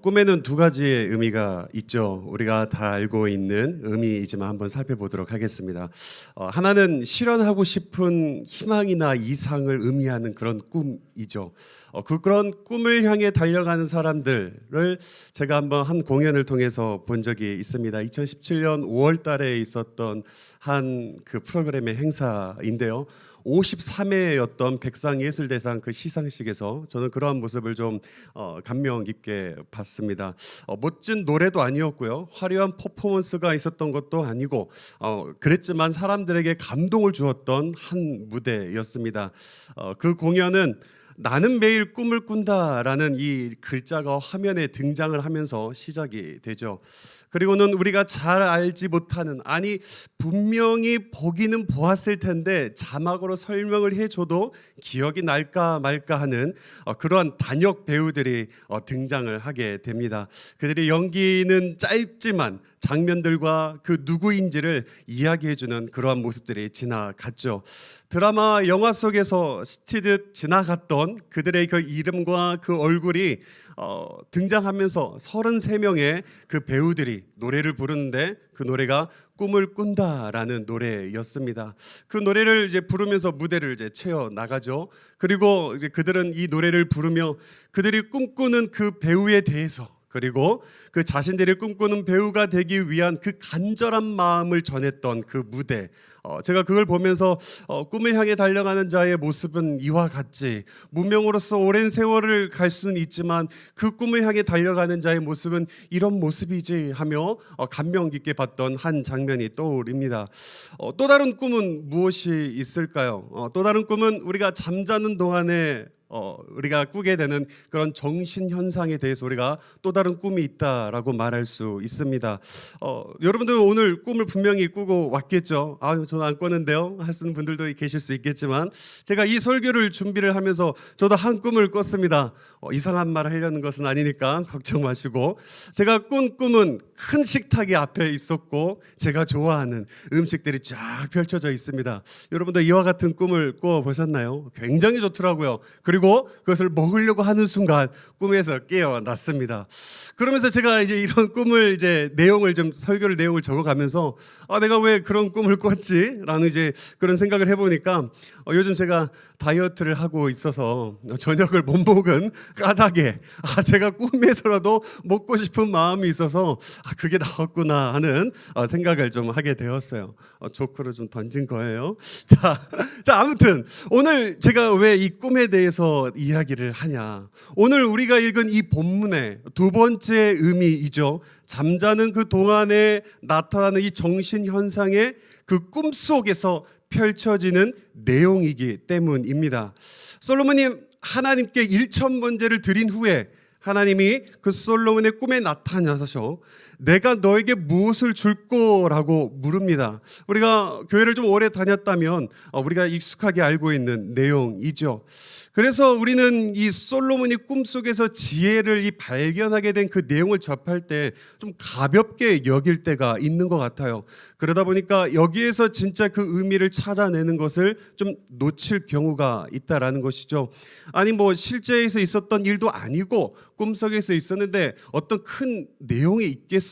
꿈에는 두 가지의 의미가 있죠. 우리가 다 알고 있는 의미이지만 한번 살펴보도록 하겠습니다. 하나는 실현하고 싶은 희망이나 이상을 의미하는 그런 꿈이죠. 그런 꿈을 향해 달려가는 사람들을 제가 한번 한 공연을 통해서 본 적이 있습니다. 2017년 5월 달에 있었던 한 그 프로그램의 행사인데요. 53회였던 백상예술대상 그 시상식에서 저는 그러한 모습을 좀 감명 깊게 봤습니다. 멋진 노래도 아니었고요, 화려한 퍼포먼스가 있었던 것도 아니고 그랬지만 사람들에게 감동을 주었던 한 무대였습니다. 그 공연은 나는 매일 꿈을 꾼다라는 이 글자가 화면에 등장을 하면서 시작이 되죠. 그리고는 우리가 잘 알지 못하는, 아니 분명히 보기는 보았을 텐데 자막으로 설명을 해줘도 기억이 날까 말까 하는 그러한 단역 배우들이 등장을 하게 됩니다. 그들의 연기는 짧지만 장면들과 그 누구인지를 이야기해주는 그러한 모습들이 지나갔죠. 드라마 영화 속에서 스치듯 지나갔던 그들의 그 이름과 그 얼굴이 등장하면서 33명의 그 배우들이 노래를 부르는데 그 노래가 꿈을 꾼다라는 노래였습니다. 그 노래를 이제 부르면서 무대를 이제 채워 나가죠. 그리고 이제 그들은 이 노래를 부르며 그들이 꿈꾸는 그 배우에 대해서, 그리고 그 자신들이 꿈꾸는 배우가 되기 위한 그 간절한 마음을 전했던 그 무대, 제가 그걸 보면서 꿈을 향해 달려가는 자의 모습은 이와 같지, 무명으로서 오랜 세월을 갈 수는 있지만 그 꿈을 향해 달려가는 자의 모습은 이런 모습이지 하며 감명 깊게 봤던 한 장면이 떠오릅니다. 또 다른 꿈은 무엇이 있을까요? 또 다른 꿈은 우리가 잠자는 동안에 우리가 꾸게 되는 그런 정신 현상에 대해서 우리가 또 다른 꿈이 있다라고 말할 수 있습니다. 여러분들은 오늘 꿈을 분명히 꾸고 왔겠죠. 저는 안 꿨는데요 하시는 분들도 계실 수 있겠지만, 제가 이 설교를 준비를 하면서 저도 한 꿈을 꿨습니다. 이상한 말 하려는 것은 아니니까 걱정 마시고, 제가 꾼 꿈은 큰 식탁이 앞에 있었고 제가 좋아하는 음식들이 쫙 펼쳐져 있습니다. 여러분들 이와 같은 꿈을 꿔 보셨나요? 굉장히 좋더라고요. 그리고 그것을 먹으려고 하는 순간 꿈에서 깨어났습니다. 그러면서 제가 이제 이런 꿈을 이제 내용을 좀 설교를 내용을 적어가면서 내가 왜 그런 꿈을 꿨지라는 이제 그런 생각을 해보니까 요즘 제가 다이어트를 하고 있어서 저녁을 못 먹은 까닭에 제가 꿈에서라도 먹고 싶은 마음이 있어서 그게 나왔구나 하는 생각을 좀 하게 되었어요. 조크를 좀 던진 거예요. 자, 아무튼 오늘 제가 왜 이 꿈에 대해서 이야기를 하냐, 오늘 우리가 읽은 이 본문의 두 번째 의미이죠. 잠자는 그 동안에 나타나는 이 정신 현상의 그 꿈 속에서 펼쳐지는 내용이기 때문입니다. 솔로몬이 하나님께 1,000번제를 드린 후에 하나님이 그 솔로몬의 꿈에 나타나셔서 내가 너에게 무엇을 줄 거라고 물읍니다. 우리가 교회를 좀 오래 다녔다면 우리가 익숙하게 알고 있는 내용이죠. 그래서 우리는 이 솔로몬이 꿈속에서 지혜를 발견하게 된 그 내용을 접할 때 좀 가볍게 여길 때가 있는 것 같아요. 그러다 보니까 여기에서 진짜 그 의미를 찾아내는 것을 좀 놓칠 경우가 있다라는 것이죠. 아니 실제에서 있었던 일도 아니고 꿈속에서 있었는데 어떤 큰 내용이 있겠어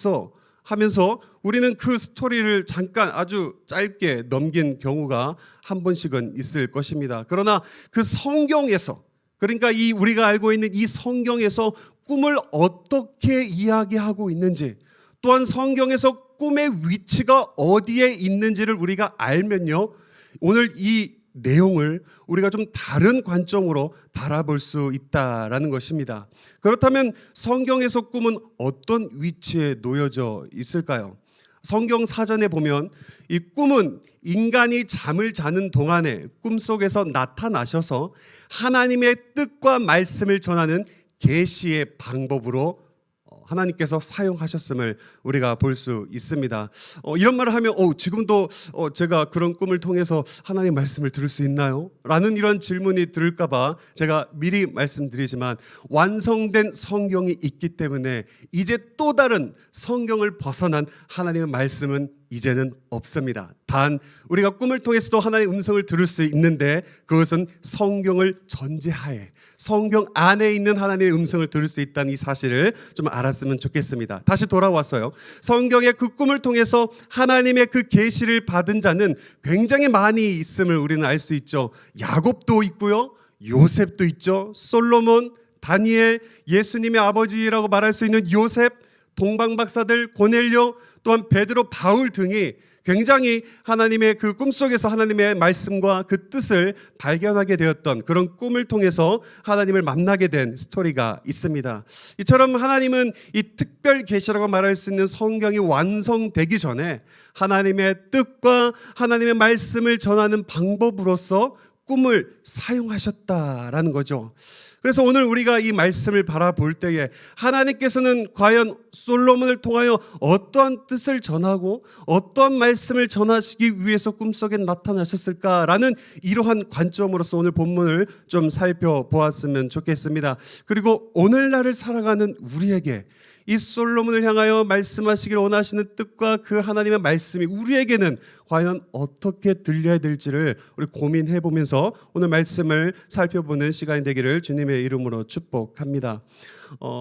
하면서 우리는 그 스토리를 잠깐 아주 짧게 넘긴 경우가 한 번씩은 있을 것입니다. 그러나 그 성경에서, 그러니까 이 우리가 알고 있는 이 성경에서 꿈을 어떻게 이야기하고 있는지, 또한 성경에서 꿈의 위치가 어디에 있는지를 우리가 알면요, 오늘 이 내용을 우리가 좀 다른 관점으로 바라볼 수 있다라는 것입니다. 그렇다면 성경에서 꿈은 어떤 위치에 놓여져 있을까요? 성경 사전에 보면 이 꿈은 인간이 잠을 자는 동안에 꿈속에서 나타나셔서 하나님의 뜻과 말씀을 전하는 계시의 방법으로 하나님께서 사용하셨음을 우리가 볼 수 있습니다. 이런 말을 하면 지금도 제가 그런 꿈을 통해서 하나님의 말씀을 들을 수 있나요? 라는 이런 질문이 들을까 봐 제가 미리 말씀드리지만, 완성된 성경이 있기 때문에 이제 또 다른 성경을 벗어난 하나님의 말씀은 이제는 없습니다. 단 우리가 꿈을 통해서도 하나님의 음성을 들을 수 있는데 그것은 성경을 전제하에 성경 안에 있는 하나님의 음성을 들을 수 있다는 이 사실을 좀 알았으면 좋겠습니다. 다시 돌아왔어요. 성경의 그 꿈을 통해서 하나님의 그 계시를 받은 자는 굉장히 많이 있음을 우리는 알 수 있죠. 야곱도 있고요, 요셉도 있죠, 솔로몬, 다니엘, 예수님의 아버지라고 말할 수 있는 요셉, 동방박사들, 고넬료, 또한 베드로, 바울 등이 굉장히 하나님의 그 꿈속에서 하나님의 말씀과 그 뜻을 발견하게 되었던 그런 꿈을 통해서 하나님을 만나게 된 스토리가 있습니다. 이처럼 하나님은 이 특별 계시라고 말할 수 있는 성경이 완성되기 전에 하나님의 뜻과 하나님의 말씀을 전하는 방법으로서 꿈을 사용하셨다라는 거죠. 그래서 오늘 우리가 이 말씀을 바라볼 때에 하나님께서는 과연 솔로몬을 통하여 어떠한 뜻을 전하고 어떠한 말씀을 전하시기 위해서 꿈속에 나타나셨을까라는 이러한 관점으로서 오늘 본문을 좀 살펴보았으면 좋겠습니다. 그리고 오늘날을 살아가는 우리에게 이 솔로몬을 향하여 말씀하시기를 원하시는 뜻과 그 하나님의 말씀이 우리에게는 과연 어떻게 들려야 될지를 우리 고민해 보면서 오늘 말씀을 살펴보는 시간이 되기를 주님의 이름으로 축복합니다.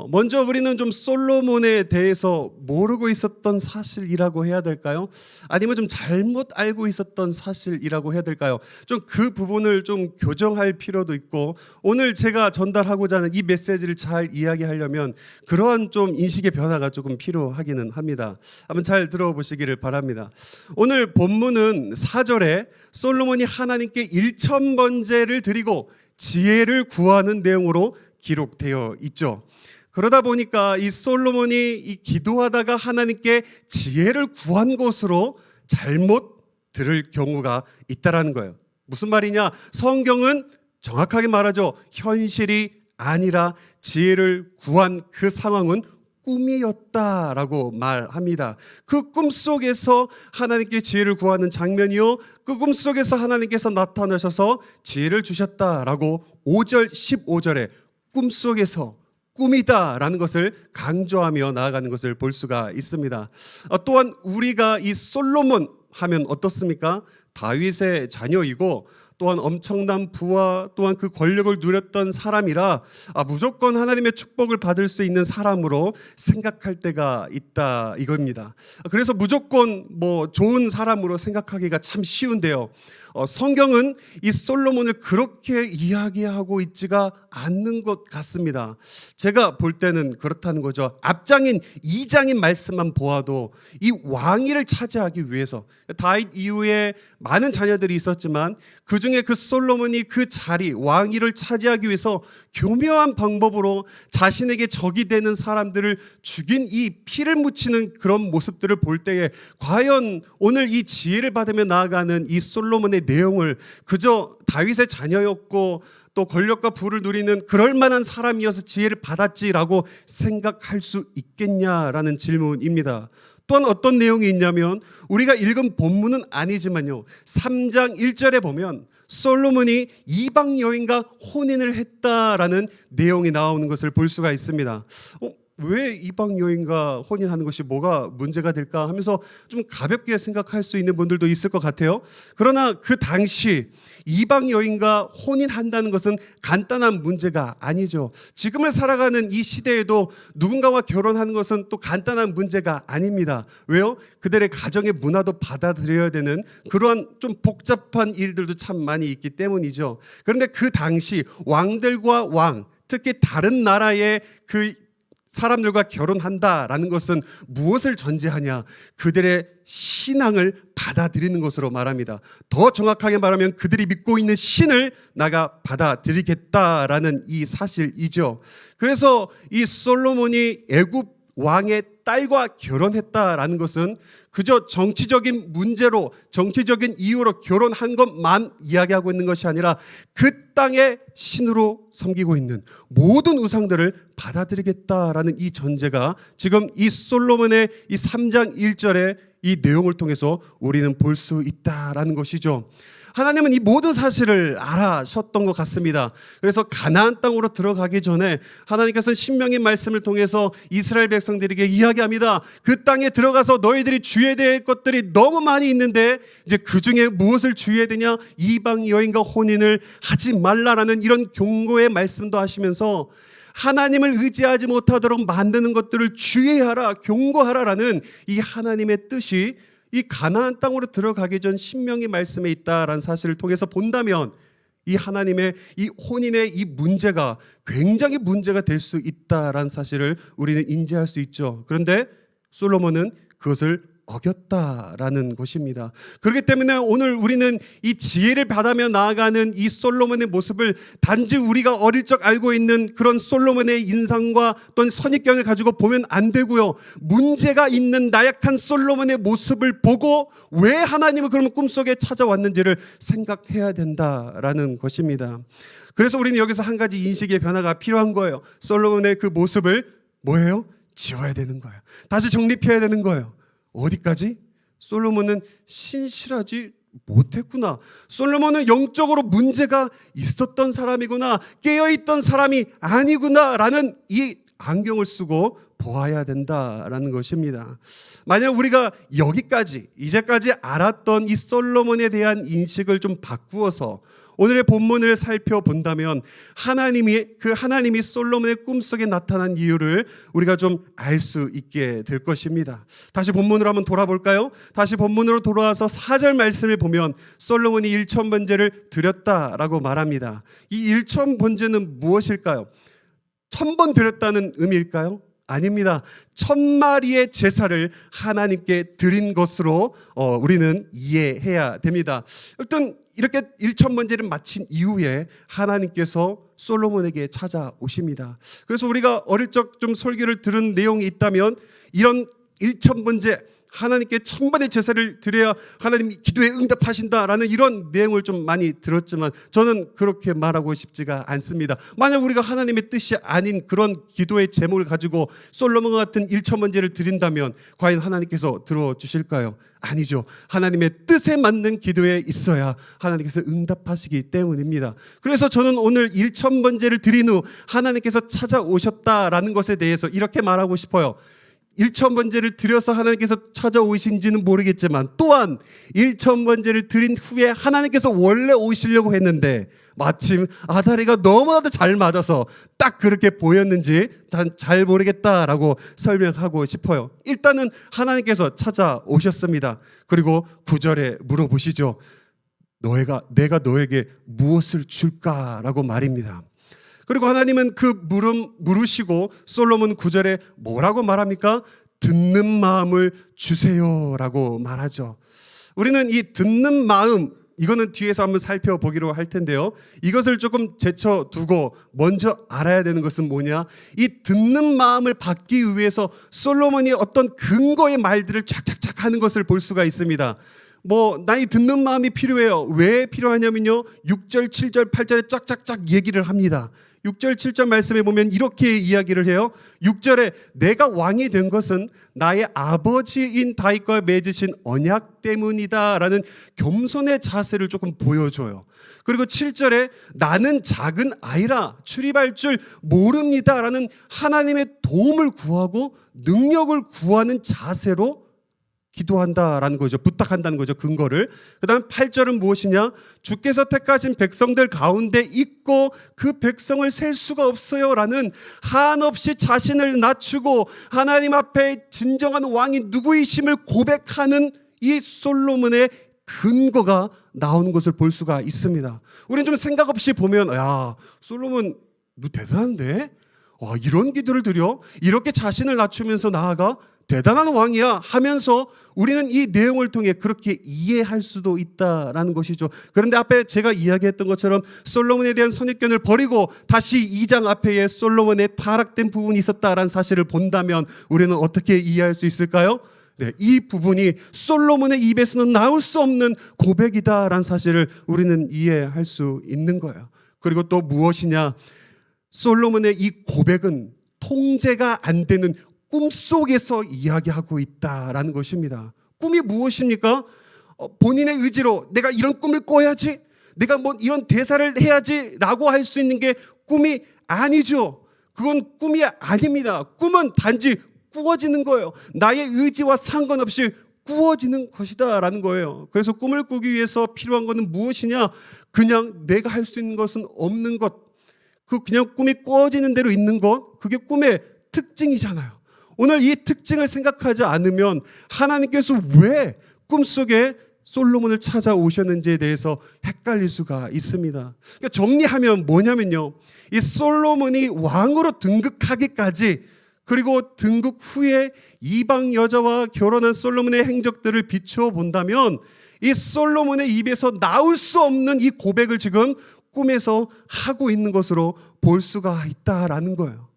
먼저 우리는 좀 솔로몬에 대해서 모르고 있었던 사실이라고 해야 될까요? 아니면 좀 잘못 알고 있었던 사실이라고 해야 될까요? 좀 그 부분을 좀 교정할 필요도 있고 오늘 제가 전달하고자 하는 이 메시지를 잘 이야기하려면 그러한 좀 인식의 변화가 조금 필요하기는 합니다. 한번 잘 들어보시기를 바랍니다. 오늘 본문은 4절에 솔로몬이 하나님께 1,000번제를 드리고 지혜를 구하는 내용으로 기록되어 있죠. 그러다 보니까 이 솔로몬이 이 기도하다가 하나님께 지혜를 구한 것으로 잘못 들을 경우가 있다라는 거예요. 무슨 말이냐? 성경은 정확하게 말하죠. 현실이 아니라 지혜를 구한 그 상황은 꿈이었다라고 말합니다. 그 꿈속에서 하나님께 지혜를 구하는 장면이요, 그 꿈속에서 하나님께서 나타나셔서 지혜를 주셨다라고 5절 15절에 꿈속에서 꿈이다라는 것을 강조하며 나아가는 것을 볼 수가 있습니다. 또한 우리가 이 솔로몬 하면 어떻습니까? 다윗의 자녀이고 또한 엄청난 부와 또한 그 권력을 누렸던 사람이라 무조건 하나님의 축복을 받을 수 있는 사람으로 생각할 때가 있다 이겁니다. 그래서 무조건 좋은 사람으로 생각하기가 참 쉬운데요. 성경은 이 솔로몬을 그렇게 이야기하고 있지가 않는 것 같습니다. 제가 볼 때는 그렇다는 거죠. 앞장인 2장인 말씀만 보아도 이 왕위를 차지하기 위해서 다윗 이후에 많은 자녀들이 있었지만 그 중에 그 솔로몬이 그 자리 왕위를 차지하기 위해서 교묘한 방법으로 자신에게 적이 되는 사람들을 죽인 이 피를 묻히는 그런 모습들을 볼 때에 과연 오늘 이 지혜를 받으며 나아가는 이 솔로몬의 내용을 그저 다윗의 자녀였고 또 권력과 부를 누리는 그럴 만한 사람이어서 지혜를 받았지라고 생각할 수 있겠냐라는 질문입니다. 또한 어떤 내용이 있냐면 우리가 읽은 본문은 아니지만요, 3장 1절에 보면 솔로몬이 이방 여인과 혼인을 했다라는 내용이 나오는 것을 볼 수가 있습니다. 왜 이방 여인과 혼인하는 것이 뭐가 문제가 될까 하면서 좀 가볍게 생각할 수 있는 분들도 있을 것 같아요. 그러나 그 당시 이방 여인과 혼인한다는 것은 간단한 문제가 아니죠. 지금을 살아가는 이 시대에도 누군가와 결혼하는 것은 또 간단한 문제가 아닙니다. 왜요? 그들의 가정의 문화도 받아들여야 되는 그러한 좀 복잡한 일들도 참 많이 있기 때문이죠. 그런데 그 당시 왕들과 왕, 특히 다른 나라의 그 사람들과 결혼한다라는 것은 무엇을 전제하냐? 그들의 신앙을 받아들이는 것으로 말합니다. 더 정확하게 말하면 그들이 믿고 있는 신을 나가 받아들이겠다라는 이 사실이죠. 그래서 이 솔로몬이 애굽 왕의 딸과 결혼했다라는 것은 그저 정치적인 문제로 정치적인 이유로 결혼한 것만 이야기하고 있는 것이 아니라 그 땅의 신으로 섬기고 있는 모든 우상들을 받아들이겠다라는 이 전제가 지금 이 솔로몬의 이 3장 1절의 이 내용을 통해서 우리는 볼 수 있다라는 것이죠. 하나님은 이 모든 사실을 알아셨던 것 같습니다. 그래서 가나안 땅으로 들어가기 전에 하나님께서는 신명의 말씀을 통해서 이스라엘 백성들에게 이야기합니다. 그 땅에 들어가서 너희들이 주의해야 될 것들이 너무 많이 있는데 이제 그 중에 무엇을 주의해야 되냐? 이방 여인과 혼인을 하지 말라라는 이런 경고의 말씀도 하시면서 하나님을 의지하지 못하도록 만드는 것들을 주의하라, 경고하라라는 이 하나님의 뜻이 이 가나안 땅으로 들어가기 전 신명의 말씀에 있다라는 사실을 통해서 본다면 이 하나님의 이 혼인의 이 문제가 굉장히 문제가 될 수 있다라는 사실을 우리는 인지할 수 있죠. 그런데 솔로몬은 그것을 어겼다라는 것입니다. 그렇기 때문에 오늘 우리는 이 지혜를 받으며 나아가는 이 솔로몬의 모습을 단지 우리가 어릴 적 알고 있는 그런 솔로몬의 인상과 또는 선입견을 가지고 보면 안 되고요. 문제가 있는 나약한 솔로몬의 모습을 보고 왜 하나님은 그러면 꿈속에 찾아왔는지를 생각해야 된다라는 것입니다. 그래서 우리는 여기서 한 가지 인식의 변화가 필요한 거예요. 솔로몬의 그 모습을 뭐예요? 지워야 되는 거예요. 다시 정립해야 되는 거예요. 어디까지? 솔로몬은 신실하지 못했구나. 솔로몬은 영적으로 문제가 있었던 사람이구나. 깨어있던 사람이 아니구나 라는 이 안경을 쓰고 보아야 된다라는 것입니다. 만약 우리가 여기까지 이제까지 알았던 이 솔로몬에 대한 인식을 좀 바꾸어서 오늘의 본문을 살펴본다면 하나님이 솔로몬의 꿈속에 나타난 이유를 우리가 좀 알 수 있게 될 것입니다. 다시 본문으로 한번 돌아볼까요? 다시 본문으로 돌아와서 4절 말씀을 보면 솔로몬이 일천번제를 드렸다라고 말합니다. 이 일천번제는 무엇일까요? 1000번 드렸다는 의미일까요? 아닙니다. 1000마리의 제사를 하나님께 드린 것으로 우리는 이해해야 됩니다. 일단 이렇게 1000번제를 마친 이후에 하나님께서 솔로몬에게 찾아오십니다. 그래서 우리가 어릴 적 좀 설교를 들은 내용이 있다면 이런 1000번제 하나님께 1000번의 제사를 드려야 하나님이 기도에 응답하신다라는 이런 내용을 좀 많이 들었지만 저는 그렇게 말하고 싶지가 않습니다. 만약 우리가 하나님의 뜻이 아닌 그런 기도의 제목을 가지고 솔로몬과 같은 1000번제를 드린다면 과연 하나님께서 들어주실까요? 아니죠. 하나님의 뜻에 맞는 기도에 있어야 하나님께서 응답하시기 때문입니다. 그래서 저는 오늘 1000번제를 드린 후 하나님께서 찾아오셨다라는 것에 대해서 이렇게 말하고 싶어요. 1000번제를 드려서 하나님께서 찾아오신지는 모르겠지만 또한 1000번제를 드린 후에 하나님께서 원래 오시려고 했는데 마침 아다리가 너무나도 잘 맞아서 딱 그렇게 보였는지 잘 모르겠다라고 설명하고 싶어요. 일단은 하나님께서 찾아오셨습니다. 그리고 9절에 물어보시죠. 내가 너에게 무엇을 줄까라고 말입니다. 그리고 하나님은 그 물으시고 솔로몬 9절에 뭐라고 말합니까? 듣는 마음을 주세요라고 말하죠. 우리는 이 듣는 마음 이거는 뒤에서 한번 살펴보기로 할 텐데요. 이것을 조금 제쳐두고 먼저 알아야 되는 것은 뭐냐? 이 듣는 마음을 받기 위해서 솔로몬이 어떤 근거의 말들을 착착착 하는 것을 볼 수가 있습니다. 나이 듣는 마음이 필요해요. 왜 필요하냐면요. 6절, 7절, 8절에 짝짝짝 얘기를 합니다. 6절, 7절 말씀에 보면 이렇게 이야기를 해요. 6절에 내가 왕이 된 것은 나의 아버지인 다윗과 맺으신 언약 때문이다 라는 겸손의 자세를 조금 보여줘요. 그리고 7절에 나는 작은 아이라 출입할 줄 모릅니다 라는 하나님의 도움을 구하고 능력을 구하는 자세로 기도한다라는 거죠. 부탁한다는 거죠. 근거를. 그 다음 8절은 무엇이냐? 주께서 택하신 백성들 가운데 있고 그 백성을 셀 수가 없어요 라는 한없이 자신을 낮추고 하나님 앞에 진정한 왕이 누구이심을 고백하는 이 솔로몬의 근거가 나오는 것을 볼 수가 있습니다. 우리는 좀 생각 없이 보면 야 솔로몬 너 대단한데? 와 이런 기도를 드려? 이렇게 자신을 낮추면서 나아가? 대단한 왕이야 하면서 우리는 이 내용을 통해 그렇게 이해할 수도 있다라는 것이죠. 그런데 앞에 제가 이야기했던 것처럼 솔로몬에 대한 선입견을 버리고 다시 2장 앞에 솔로몬의 타락된 부분이 있었다라는 사실을 본다면 우리는 어떻게 이해할 수 있을까요? 네, 이 부분이 솔로몬의 입에서는 나올 수 없는 고백이다라는 사실을 우리는 이해할 수 있는 거예요. 그리고 또 무엇이냐? 솔로몬의 이 고백은 통제가 안 되는 꿈속에서 이야기하고 있다라는 것입니다. 꿈이 무엇입니까? 본인의 의지로 내가 이런 꿈을 꿔야지, 내가 뭐 이런 대사를 해야지라고 할 수 있는 게 꿈이 아니죠. 그건 꿈이 아닙니다. 꿈은 단지 꾸어지는 거예요. 나의 의지와 상관없이 꾸어지는 것이다라는 거예요. 그래서 꿈을 꾸기 위해서 필요한 것은 무엇이냐? 그냥 내가 할 수 있는 것은 없는 것. 그냥 꿈이 꾸어지는 대로 있는 것. 그게 꿈의 특징이잖아요. 오늘 이 특징을 생각하지 않으면 하나님께서 왜 꿈속에 솔로몬을 찾아오셨는지에 대해서 헷갈릴 수가 있습니다. 그러니까 정리하면 뭐냐면요, 이 솔로몬이 왕으로 등극하기까지, 그리고 등극 후에 이방 여자와 결혼한 솔로몬의 행적들을 비추어 본다면 이 솔로몬의 입에서 나올 수 없는 이 고백을 지금 꿈에서 하고 있는 것으로 볼 수가 있다라는 거예요.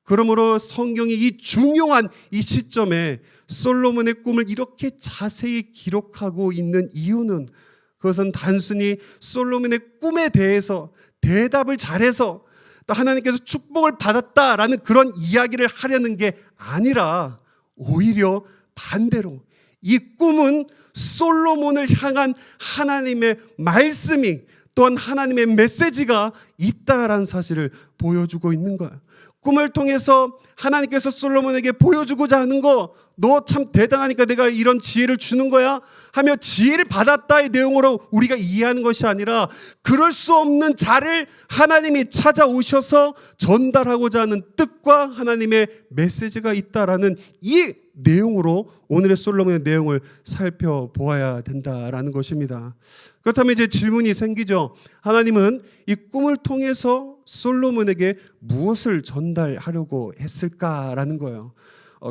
그러므로 성경이 이 중요한 이 시점에 솔로몬의 꿈을 이렇게 자세히 기록하고 있는 이유는, 그것은 단순히 솔로몬의 꿈에 대해서 대답을 잘해서 또 하나님께서 축복을 받았다라는 그런 이야기를 하려는 게 아니라, 오히려 반대로 이 꿈은 솔로몬을 향한 하나님의 말씀이, 또한 하나님의 메시지가 있다라는 사실을 보여주고 있는 거예요. 꿈을 통해서 하나님께서 솔로몬에게 보여주고자 하는 거, 너 참 대단하니까 내가 이런 지혜를 주는 거야 하며 지혜를 받았다의 내용으로 우리가 이해하는 것이 아니라, 그럴 수 없는 자를 하나님이 찾아오셔서 전달하고자 하는 뜻과 하나님의 메시지가 있다라는 이 내용으로 오늘의 솔로몬의 내용을 살펴보아야 된다라는 것입니다. 그렇다면 이제 질문이 생기죠. 하나님은 이 꿈을 통해서 솔로몬에게 무엇을 전달하려고 했을까라는 거예요.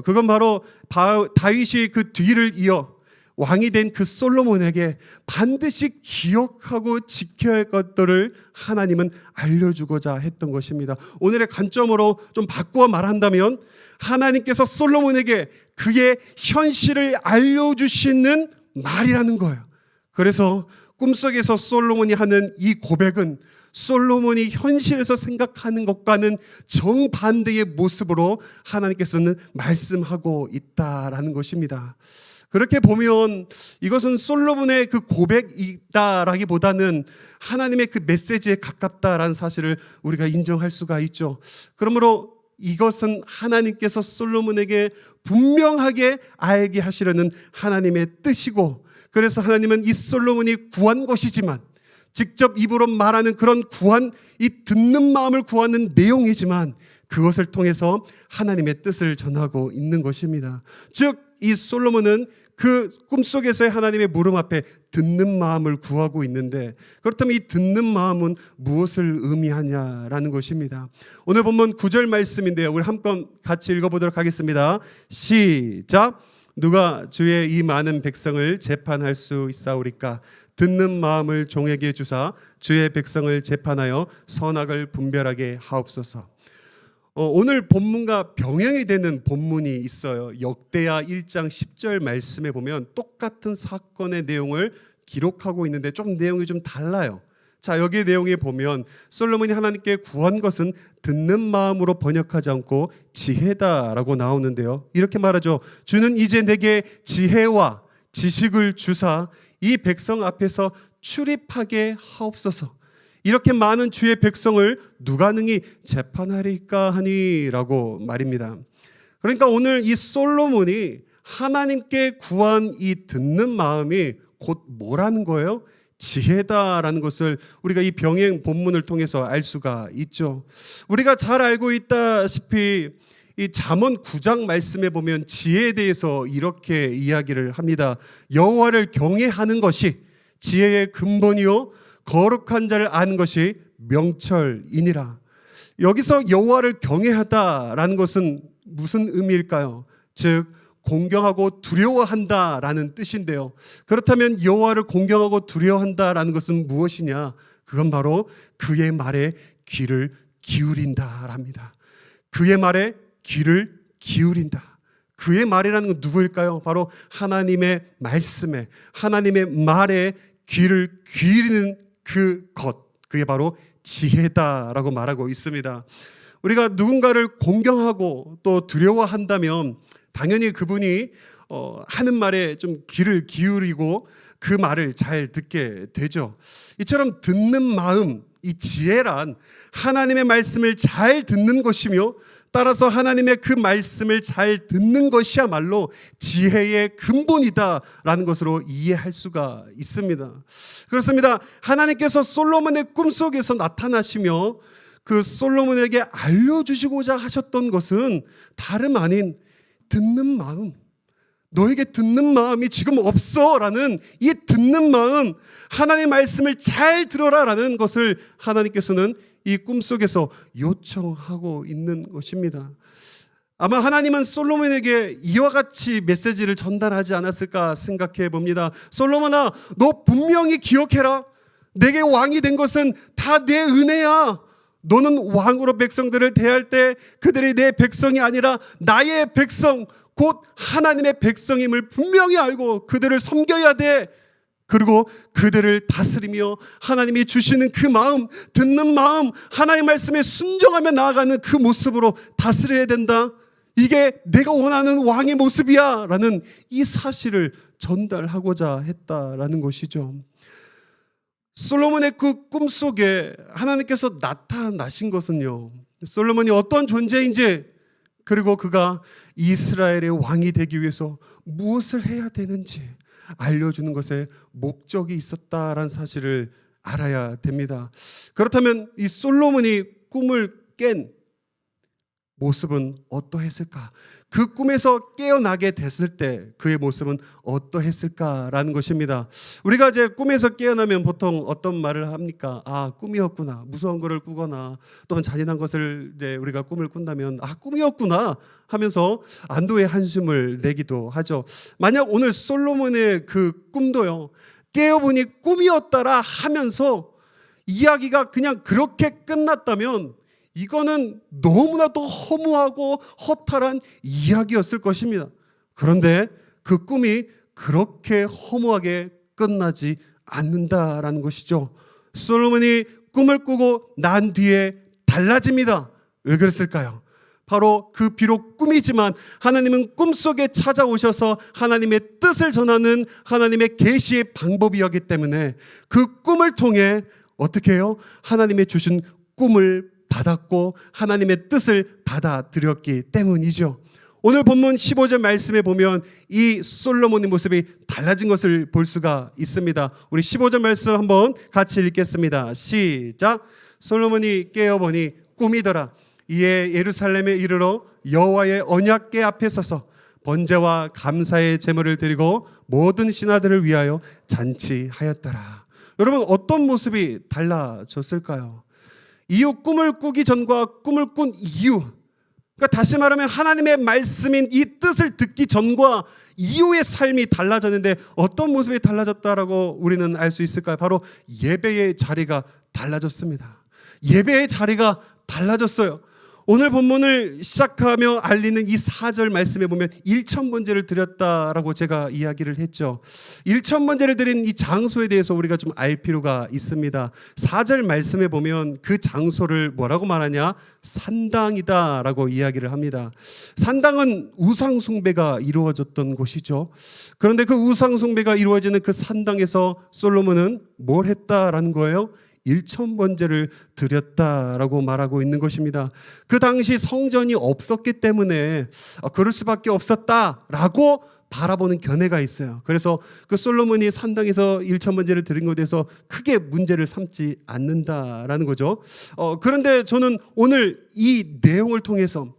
그건 바로 다윗이 그 뒤를 이어 왕이 된 그 솔로몬에게 반드시 기억하고 지켜야 할 것들을 하나님은 알려주고자 했던 것입니다. 오늘의 관점으로 좀 바꾸어 말한다면, 하나님께서 솔로몬에게 그의 현실을 알려주시는 말이라는 거예요. 그래서 꿈속에서 솔로몬이 하는 이 고백은 솔로몬이 현실에서 생각하는 것과는 정반대의 모습으로 하나님께서는 말씀하고 있다라는 것입니다. 그렇게 보면 이것은 솔로몬의 그 고백이다라기보다는 하나님의 그 메시지에 가깝다라는 사실을 우리가 인정할 수가 있죠. 그러므로 이것은 하나님께서 솔로몬에게 분명하게 알게 하시려는 하나님의 뜻이고, 그래서 하나님은 이 솔로몬이 구한 것이지만, 직접 입으로 말하는 그런 구한, 이 듣는 마음을 구하는 내용이지만, 그것을 통해서 하나님의 뜻을 전하고 있는 것입니다. 즉, 이 솔로몬은 그 꿈속에서의 하나님의 물음 앞에 듣는 마음을 구하고 있는데, 그렇다면 이 듣는 마음은 무엇을 의미하냐라는 것입니다. 오늘 본문 9절 말씀인데요, 우리 한번 같이 읽어보도록 하겠습니다. 시작. 누가 주의 이 많은 백성을 재판할 수 있사오리까? 듣는 마음을 종에게 주사 주의 백성을 재판하여 선악을 분별하게 하옵소서. 오늘 본문과 병행이 되는 본문이 있어요. 역대하 1장 10절 말씀에 보면 똑같은 사건의 내용을 기록하고 있는데 좀 내용이 좀 달라요. 자, 여기의 내용에 보면 솔로몬이 하나님께 구한 것은 듣는 마음으로 번역하지 않고 지혜다라고 나오는데요, 이렇게 말하죠. 주는 이제 내게 지혜와 지식을 주사 이 백성 앞에서 출입하게 하옵소서. 이렇게 많은 주의 백성을 누가 능히 재판하리까 하니라고 말입니다. 그러니까 오늘 이 솔로몬이 하나님께 구한 이 듣는 마음이 곧 뭐라는 거예요? 지혜다라는 것을 우리가 이 병행 본문을 통해서 알 수가 있죠. 우리가 잘 알고 있다시피 이 잠언 9장 말씀에 보면 지혜에 대해서 이렇게 이야기를 합니다. 여호와를 경외하는 것이 지혜의 근본이요 거룩한 자를 아는 것이 명철이니라. 여기서 여호와를 경외하다라는 것은 무슨 의미일까요? 즉 공경하고 두려워한다라는 뜻인데요, 그렇다면 여호와를 공경하고 두려워한다라는 것은 무엇이냐? 그건 바로 그의 말에 귀를 기울인다랍니다. 그의 말에 귀를 기울인다. 그의 말이라는 건 누구일까요? 바로 하나님의 말씀에, 하나님의 말에 귀를 기울이는 그 것, 그게 바로 지혜다라고 말하고 있습니다. 우리가 누군가를 공경하고 또 두려워한다면 당연히 그분이 하는 말에 좀 귀를 기울이고 그 말을 잘 듣게 되죠. 이처럼 듣는 마음, 이 지혜란 하나님의 말씀을 잘 듣는 것이며 따라서 하나님의 그 말씀을 잘 듣는 것이야말로 지혜의 근본이다라는 것으로 이해할 수가 있습니다. 그렇습니다. 하나님께서 솔로몬의 꿈속에서 나타나시며 그 솔로몬에게 알려주시고자 하셨던 것은 다름 아닌 듣는 마음, 너에게 듣는 마음이 지금 없어라는 이 듣는 마음, 하나님의 말씀을 잘 들어라라는 것을 하나님께서는 이 꿈속에서 요청하고 있는 것입니다. 아마 하나님은 솔로몬에게 이와 같이 메시지를 전달하지 않았을까 생각해 봅니다. 솔로몬아, 너 분명히 기억해라. 내게 왕이 된 것은 다 내 은혜야. 너는 왕으로 백성들을 대할 때 그들이 내 백성이 아니라 나의 백성, 곧 하나님의 백성임을 분명히 알고 그들을 섬겨야 돼. 그리고 그들을 다스리며 하나님이 주시는 그 마음, 듣는 마음, 하나님의 말씀에 순종하며 나아가는 그 모습으로 다스려야 된다. 이게 내가 원하는 왕의 모습이야 라는 이 사실을 전달하고자 했다라는 것이죠. 솔로몬의 그 꿈속에 하나님께서 나타나신 것은요, 솔로몬이 어떤 존재인지, 그리고 그가 이스라엘의 왕이 되기 위해서 무엇을 해야 되는지 알려주는 것에 목적이 있었다라는 사실을 알아야 됩니다. 그렇다면 이 솔로몬이 꿈을 깬 모습은 어떠했을까? 그 꿈에서 깨어나게 됐을 때 그의 모습은 어떠했을까라는 것입니다. 우리가 이제 꿈에서 깨어나면 보통 어떤 말을 합니까? 아, 꿈이었구나. 무서운 것을 꾸거나 또는 잔인한 것을 이제 우리가 꿈을 꾼다면 아, 꿈이었구나 하면서 안도의 한숨을 내기도 하죠. 만약 오늘 솔로몬의 그 꿈도요, 깨어보니 꿈이었다라 하면서 이야기가 그냥 그렇게 끝났다면 이거는 너무나도 허무하고 허탈한 이야기였을 것입니다. 그런데 그 꿈이 그렇게 허무하게 끝나지 않는다라는 것이죠. 솔로몬이 꿈을 꾸고 난 뒤에 달라집니다. 왜 그랬을까요? 바로 그 비록 꿈이지만 하나님은 꿈속에 찾아오셔서 하나님의 뜻을 전하는 하나님의 계시의 방법이었기 때문에 그 꿈을 통해 어떻게 해요? 하나님의 주신 꿈을 받았고 하나님의 뜻을 받아들였기 때문이죠. 오늘 본문 15절 말씀에 보면 이 솔로몬의 모습이 달라진 것을 볼 수가 있습니다. 우리 15절 말씀 한번 같이 읽겠습니다. 시작. 솔로몬이 깨어보니 꿈이더라. 이에 예루살렘에 이르러 여호와의 언약궤 앞에 서서 번제와 감사의 제물을 드리고 모든 신하들을 위하여 잔치하였더라. 여러분, 어떤 모습이 달라졌을까요? 이후 꿈을 꾸기 전과 꿈을 꾼 이후, 그러니까 다시 말하면 하나님의 말씀인 이 뜻을 듣기 전과 이후의 삶이 달라졌는데 어떤 모습이 달라졌다라고 우리는 알 수 있을까요? 바로 예배의 자리가 달라졌습니다. 예배의 자리가 달라졌어요. 오늘 본문을 시작하며 알리는 이 4절 말씀에 보면 1,000번제를 드렸다라고 제가 이야기를 했죠. 1,000번제를 드린 이 장소에 대해서 우리가 좀 알 필요가 있습니다. 4절 말씀에 보면 그 장소를 뭐라고 말하냐? 산당이다라고 이야기를 합니다. 산당은 우상 숭배가 이루어졌던 곳이죠. 그런데 그 우상 숭배가 이루어지는 그 산당에서 솔로몬은 뭘 했다라는 거예요? 1,000번제를 드렸다라고 말하고 있는 것입니다. 그 당시 성전이 없었기 때문에 그럴 수밖에 없었다라고 바라보는 견해가 있어요. 그래서 그 솔로몬이 산당에서 1,000번제를 드린 것에 대해서 크게 문제를 삼지 않는다라는 거죠. 그런데 저는 오늘 이 내용을 통해서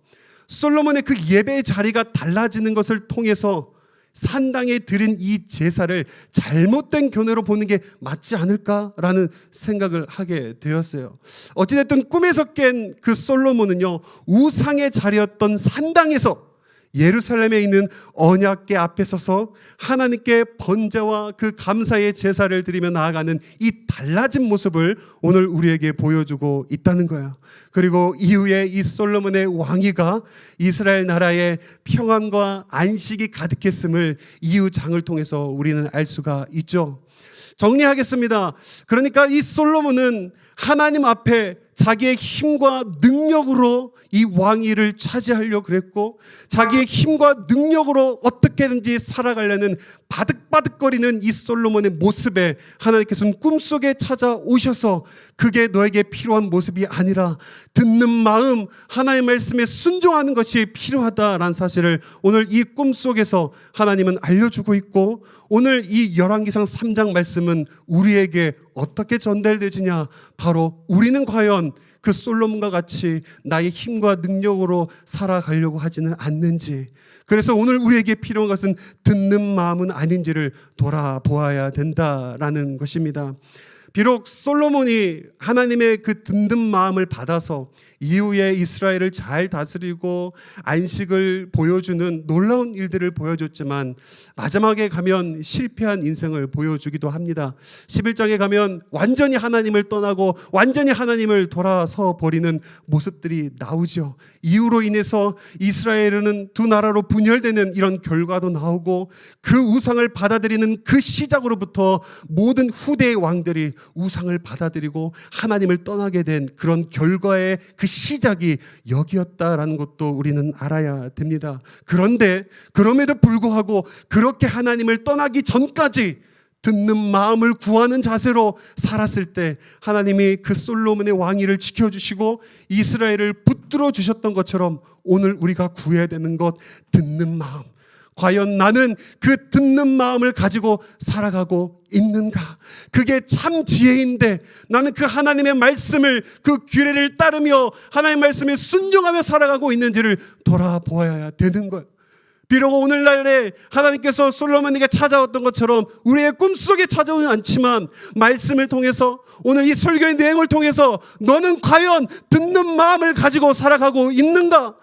솔로몬의 그 예배의 자리가 달라지는 것을 통해서 산당에 드린 이 제사를 잘못된 견해로 보는 게 맞지 않을까라는 생각을 하게 되었어요. 어찌됐든 꿈에서 깬 그 솔로몬은요, 우상의 자리였던 산당에서 예루살렘에 있는 언약궤 앞에 서서 하나님께 번제와 그 감사의 제사를 드리며 나아가는 이 달라진 모습을 오늘 우리에게 보여주고 있다는 거예요. 그리고 이후에 이 솔로몬의 왕위가 이스라엘 나라에 평안과 안식이 가득했음을 이후 장을 통해서 우리는 알 수가 있죠. 정리하겠습니다. 그러니까 이 솔로몬은 하나님 앞에 자기의 힘과 능력으로 이 왕위를 차지하려고 그랬고, 자기의 힘과 능력으로 어떻게든지 살아가려는 바득바득거리는 이 솔로몬의 모습에 하나님께서는 꿈속에 찾아오셔서 그게 너에게 필요한 모습이 아니라 듣는 마음, 하나님의 말씀에 순종하는 것이 필요하다라는 사실을 오늘 이 꿈속에서 하나님은 알려주고 있고, 오늘 이 열왕기상 3장 말씀은 우리에게 어떻게 전달되지냐, 바로 우리는 과연 그 솔로몬과 같이 나의 힘과 능력으로 살아가려고 하지는 않는지, 그래서 오늘 우리에게 필요한 것은 듣는 마음은 아닌지를 돌아보아야 된다라는 것입니다. 비록 솔로몬이 하나님의 그 듣는 마음을 받아서 이후에 이스라엘을 잘 다스리고 안식을 보여주는 놀라운 일들을 보여줬지만 마지막에 가면 실패한 인생을 보여주기도 합니다. 11장에 가면 완전히 하나님을 떠나고 완전히 하나님을 돌아서 버리는 모습들이 나오죠. 이후로 인해서 이스라엘은 두 나라로 분열되는 이런 결과도 나오고, 그 우상을 받아들이는 그 시작으로부터 모든 후대의 왕들이 우상을 받아들이고 하나님을 떠나게 된 그런 결과의 그 시작이 여기였다라는 것도 우리는 알아야 됩니다. 그런데 그럼에도 불구하고 그렇게 하나님을 떠나기 전까지 듣는 마음을 구하는 자세로 살았을 때 하나님이 그 솔로몬의 왕위를 지켜주시고 이스라엘을 붙들어 주셨던 것처럼 오늘 우리가 구해야 되는 것, 듣는 마음. 과연 나는 그 듣는 마음을 가지고 살아가고 있는가? 그게 참 지혜인데 나는 그 하나님의 말씀을, 그 규례를 따르며 하나님의 말씀에 순종하며 살아가고 있는지를 돌아보아야 되는 거예요. 비록 오늘날에 하나님께서 솔로몬에게 찾아왔던 것처럼 우리의 꿈속에 찾아오진 않지만 말씀을 통해서, 오늘 이 설교의 내용을 통해서 너는 과연 듣는 마음을 가지고 살아가고 있는가?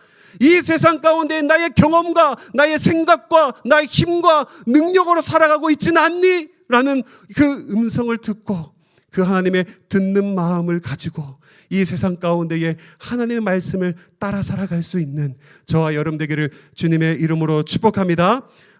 이 세상 가운데 나의 경험과 나의 생각과 나의 힘과 능력으로 살아가고 있지는 않니? 라는 그 음성을 듣고 그 하나님의 듣는 마음을 가지고 이 세상 가운데에 하나님의 말씀을 따라 살아갈 수 있는 저와 여러분 되기를 주님의 이름으로 축복합니다.